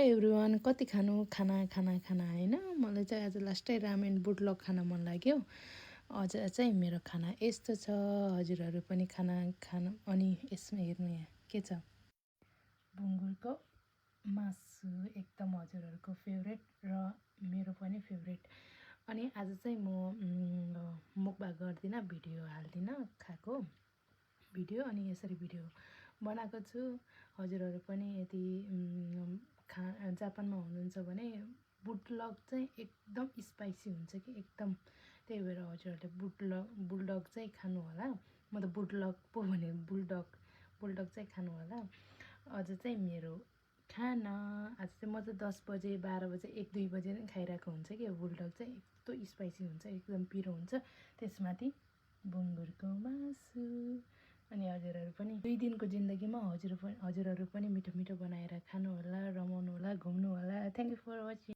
Everyone कति खानु खाना खाना खाना होइन मलाई चाहिँ आज लास्टै रामेन बुटलक खान मन लाग्यो। अझ चाहिँ मेरो खाना यस्तो छ। हजुरहरू पनि खाना खानु अनि यसमा हेर्नु यहाँ के छ, बुङ्गुरको मासु एकदम हजुरहरूको फेभरेट र मेरो पनि फेभरेट। अनि आज चाहिँ म मुखबाग गर्दिनँ, भिडियो हाल्दिनँ खाएको भिडियो। अनि यसरी भिडियो बनाएको छु। हजुरहरू पनि यदि जापानमा हुनुहुन्छ भने बुटलक चाहिँ एकदम स्पाइसी हुन्छ कि एकदम, त्यही भएर हजुरहरूले बुलडग चाहिँ खानु होला। म त बुटलक पो भने बुलडग चाहिँ खानु होला। अझ चाहिँ मेरो खाना आज चाहिँ म चाहिँ 10 बजे 12 बजे 1-2 बजे नै खाइरहेको हुन्छ कि। बुलडग चाहिँ यस्तो स्पाइसी हुन्छ, एकदम पिरो हुन्छ, त्यसमाथि बुङ्गुरको मासु। अनि हजुरहरू पनि 2 दिनको जिन्दगीमा हजुरहरू पनि मिठो मिठो बनाएर खानु होला, रमाउनु होला, घुम्नु होला। Thank you for watching.